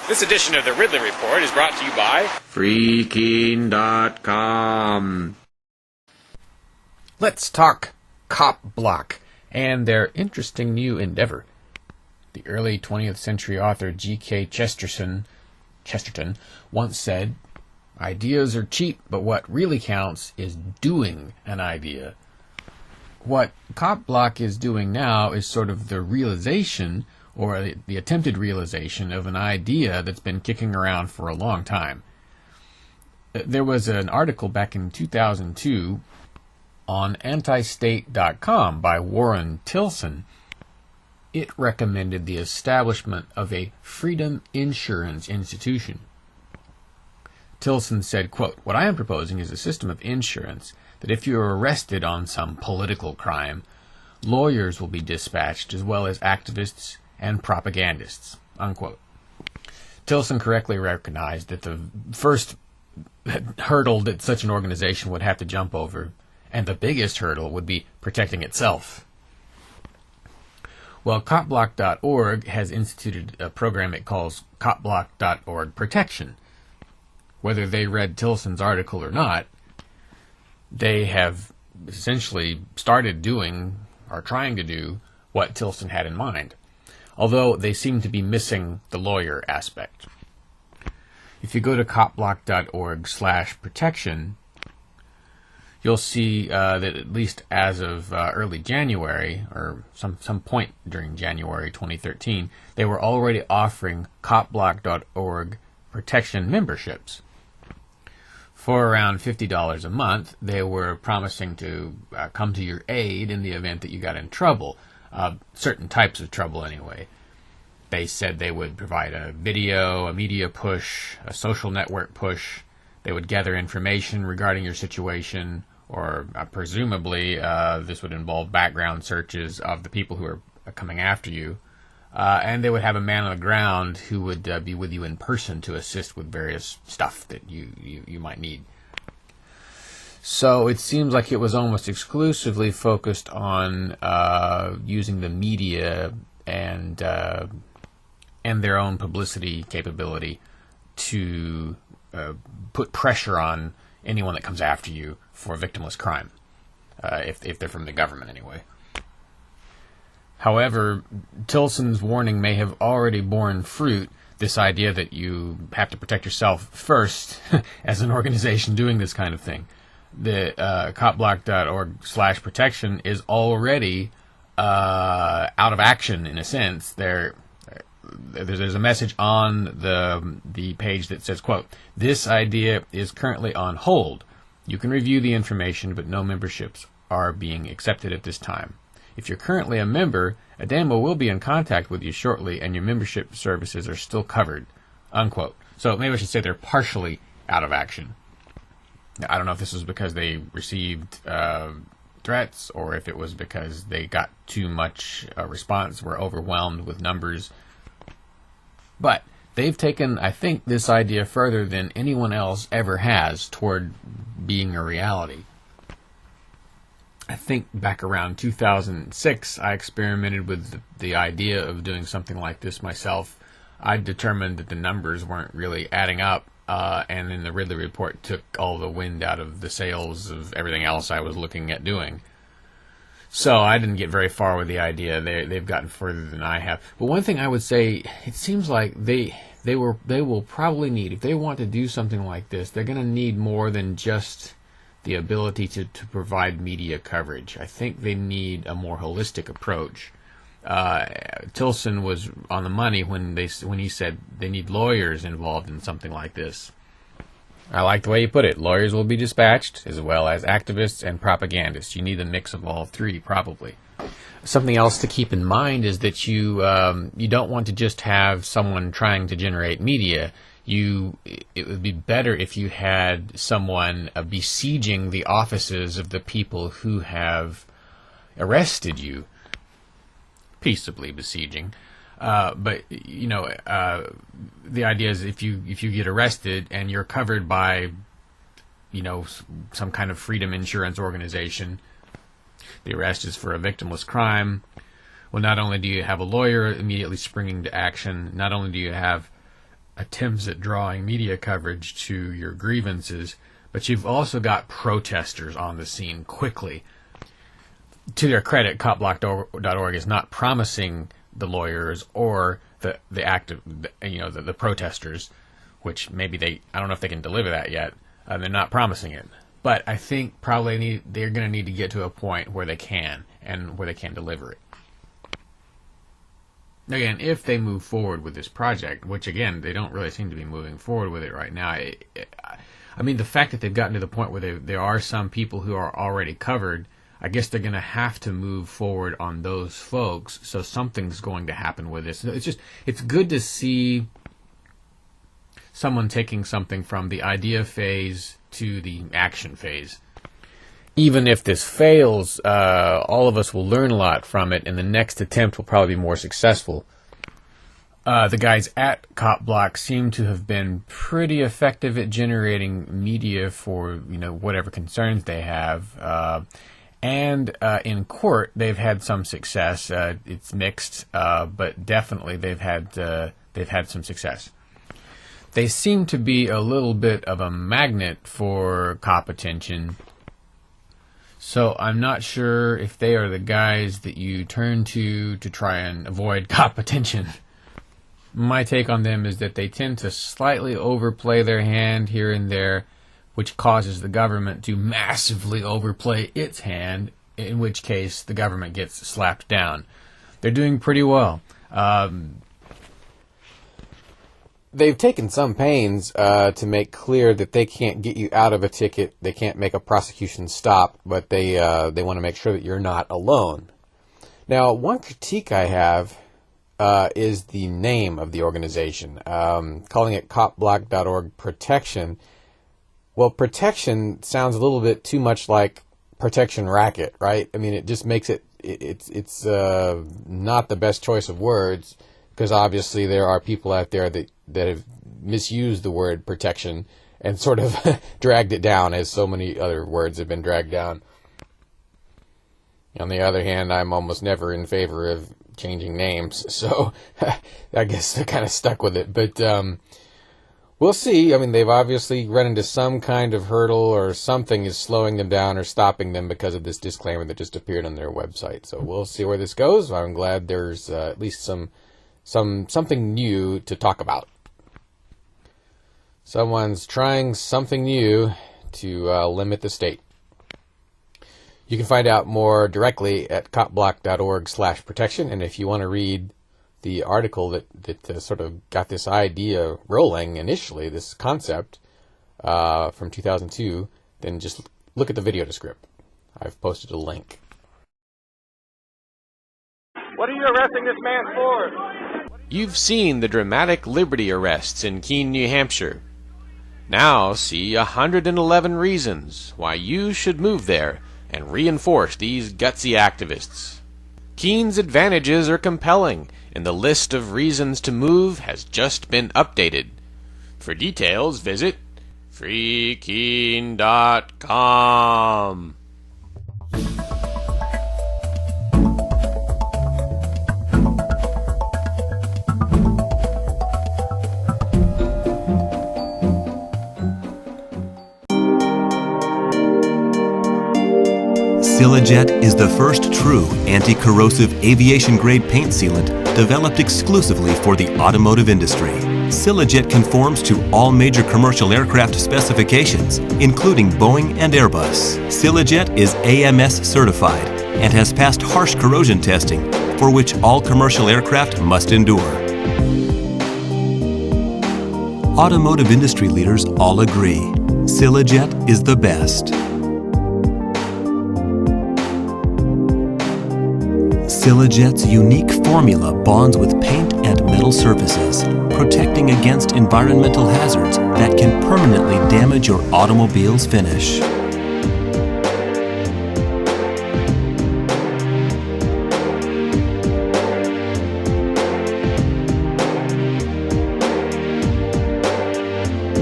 This edition of the Ridley Report is brought to you by Freaking.com. Let's talk Cop Block and their interesting new endeavor. The early 20th century author G.K. Chesterton once said, "Ideas are cheap, but what really counts is doing an idea." What Cop Block is doing now is sort of the realization, or the attempted realization, of an idea that's been kicking around for a long time. There was an article back in 2002 on antistate.com by Warren Tilson. It recommended the establishment of a freedom insurance institution. Tilson said, quote, "What I am proposing is a system of insurance that if you are arrested on some political crime, lawyers will be dispatched as well as activists and propagandists," unquote. Tilson correctly recognized that the first hurdle that such an organization would have to jump over, and the biggest hurdle, would be protecting itself. Well, copblock.org has instituted a program it calls copblock.org Protection. Whether they read Tilson's article or not, they have essentially started doing, or trying to do, what Tilson had in mind, although they seem to be missing the lawyer aspect. If you go to copblock.org/protection, you'll see that at least as of early January, or some point during January 2013, they were already offering copblock.org protection memberships. For around $50 a month, they were promising to come to your aid in the event that you got in trouble, certain types of trouble anyway. They said they would provide a video, a media push, a social network push. They would gather information regarding your situation, or presumably this would involve background searches of the people who are coming after you. And they would have a man on the ground who would be with you in person to assist with various stuff that you might need. So it seems like it was almost exclusively focused on using the media and their own publicity capability to put pressure on anyone that comes after you for victimless crime, if they're from the government anyway. However, Tilson's warning may have already borne fruit, this idea that you have to protect yourself first as an organization doing this kind of thing. The copblock.org/protection is already out of action in a sense. There's a message on the page that says, quote, "This idea is currently on hold. You can review the information, but no memberships are being accepted at this time. If you're currently a member, a demo will be in contact with you shortly, and your membership services are still covered," unquote. So maybe I should say they're partially out of action. Now, I don't know if this was because they received threats, or if it was because they got too much response, were overwhelmed with numbers. But they've taken, I think, this idea further than anyone else ever has toward being a reality. I think back around 2006, I experimented with the idea of doing something like this myself. I determined that the numbers weren't really adding up, and then the Ridley Report took all the wind out of the sails of everything else I was looking at doing. So I didn't get very far with the idea. They've gotten further than I have. But one thing I would say, it seems like they will probably need, if they want to do something like this, they're going to need more than just the ability to provide media coverage. I think they need a more holistic approach. Tilson was on the money when he said they need lawyers involved in something like this. I like the way you put it. Lawyers will be dispatched, as well as activists and propagandists. You need a mix of all three, probably. Something else to keep in mind is that you don't want to just have someone trying to generate media. It would be better if you had someone besieging the offices of the people who have arrested you, peaceably besieging. But the idea is if you get arrested and you're covered by some kind of freedom insurance organization, the arrest is for a victimless crime. Well, not only do you have a lawyer immediately springing to action, not only do you have attempts at drawing media coverage to your grievances, but you've also got protesters on the scene quickly. To their credit, copblock.org is not promising the lawyers or the protesters, which maybe I don't know if they can deliver that yet. They're not promising it. But I think probably they're going to need to get to a point where they can, and where they can deliver it. Again, if they move forward with this project, which again, they don't really seem to be moving forward with it right now. I mean, the fact that they've gotten to the point where there are some people who are already covered, I guess they're going to have to move forward on those folks, so something's going to happen with this. It's good to see someone taking something from the idea phase to the action phase. Even if this fails, all of us will learn a lot from it, and the next attempt will probably be more successful. The guys at CopBlock seem to have been pretty effective at generating media for whatever concerns they have. And in court, they've had some success. It's mixed, but definitely they've had some success. They seem to be a little bit of a magnet for cop attention. So I'm not sure if they are the guys that you turn to try and avoid cop attention. My take on them is that they tend to slightly overplay their hand here and there, which causes the government to massively overplay its hand, in which case the government gets slapped down. They're doing pretty well. They've taken some pains to make clear that they can't get you out of a ticket, they can't make a prosecution stop, but they want to make sure that you're not alone. Now, one critique I have is the name of the organization. Calling it copblock.org Protection. Well, protection sounds a little bit too much like protection racket, right? I mean, it just makes it's not the best choice of words, because obviously there are people out there that have misused the word protection and sort of dragged it down, as so many other words have been dragged down. On the other hand, I'm almost never in favor of changing names, so I guess they're kind of stuck with it. But we'll see. I mean, they've obviously run into some kind of hurdle, or something is slowing them down or stopping them because of this disclaimer that just appeared on their website. So we'll see where this goes. I'm glad there's at least something new to talk about. Someone's trying something new to limit the state. You can find out more directly at copblock.org/protection, and if you want to read the article that sort of got this idea rolling initially, this concept from 2002, then just look at the video description. I've posted a link. What are you arresting this man for? You've seen the dramatic Liberty arrests in Keene, New Hampshire. Now see 111 reasons why you should move there and reinforce these gutsy activists. Keene's advantages are compelling, and the list of reasons to move has just been updated. For details, visit freekeene.com. Silajet is the first true anti-corrosive aviation-grade paint sealant developed exclusively for the automotive industry. Silajet conforms to all major commercial aircraft specifications, including Boeing and Airbus. Silajet is AMS certified and has passed harsh corrosion testing, for which all commercial aircraft must endure. Automotive industry leaders all agree, Silajet is the best. Silajet's unique formula bonds with paint and metal surfaces, protecting against environmental hazards that can permanently damage your automobile's finish.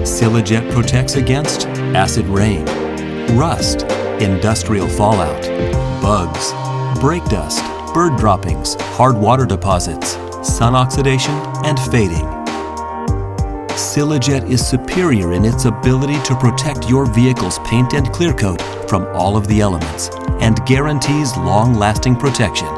Silajet protects against acid rain, rust, industrial fallout, bugs, brake dust, bird droppings, hard water deposits, sun oxidation, and fading. Silajet is superior in its ability to protect your vehicle's paint and clear coat from all of the elements and guarantees long-lasting protection.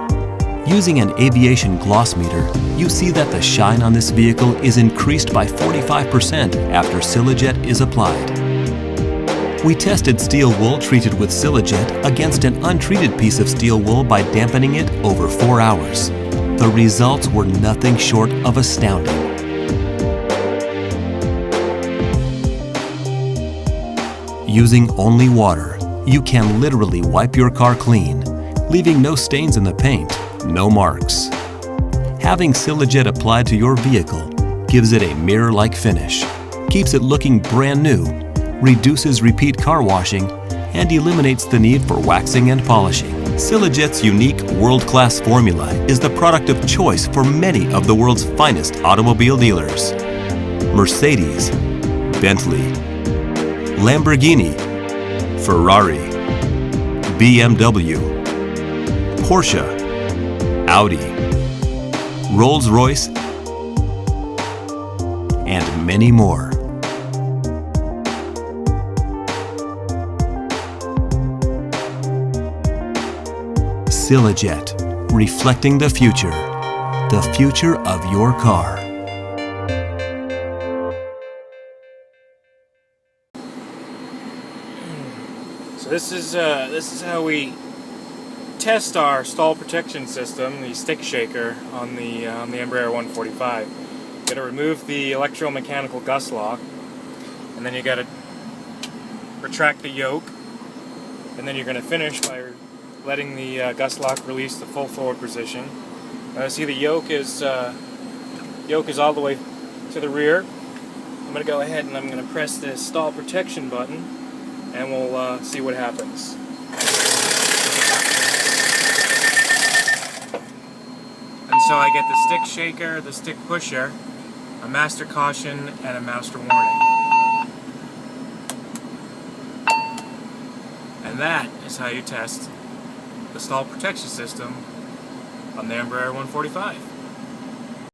Using an aviation gloss meter, you see that the shine on this vehicle is increased by 45% after Silajet is applied. We tested steel wool treated with Silajet against an untreated piece of steel wool by dampening it over 4 hours. The results were nothing short of astounding. Using only water, you can literally wipe your car clean, leaving no stains in the paint, no marks. Having Silajet applied to your vehicle gives it a mirror-like finish, keeps it looking brand new, reduces repeat car washing, and eliminates the need for waxing and polishing. Silajet's unique world-class formula is the product of choice for many of the world's finest automobile dealers. Mercedes, Bentley, Lamborghini, Ferrari, BMW, Porsche, Audi, Rolls-Royce, and many more. Silajet, reflecting the future of your car. So this is how we test our stall protection system, the stick shaker, on the Embraer 145. You got to remove the electromechanical gust lock, and then you got to retract the yoke, and then you're going to finish by letting the gust lock release the full forward position. See, the yoke is all the way to the rear. I'm going to go ahead and I'm going to press this stall protection button, and we'll see what happens. And so I get the stick shaker, the stick pusher, a master caution, and a master warning. And that is how you test the stall protection system on the Embraer 145.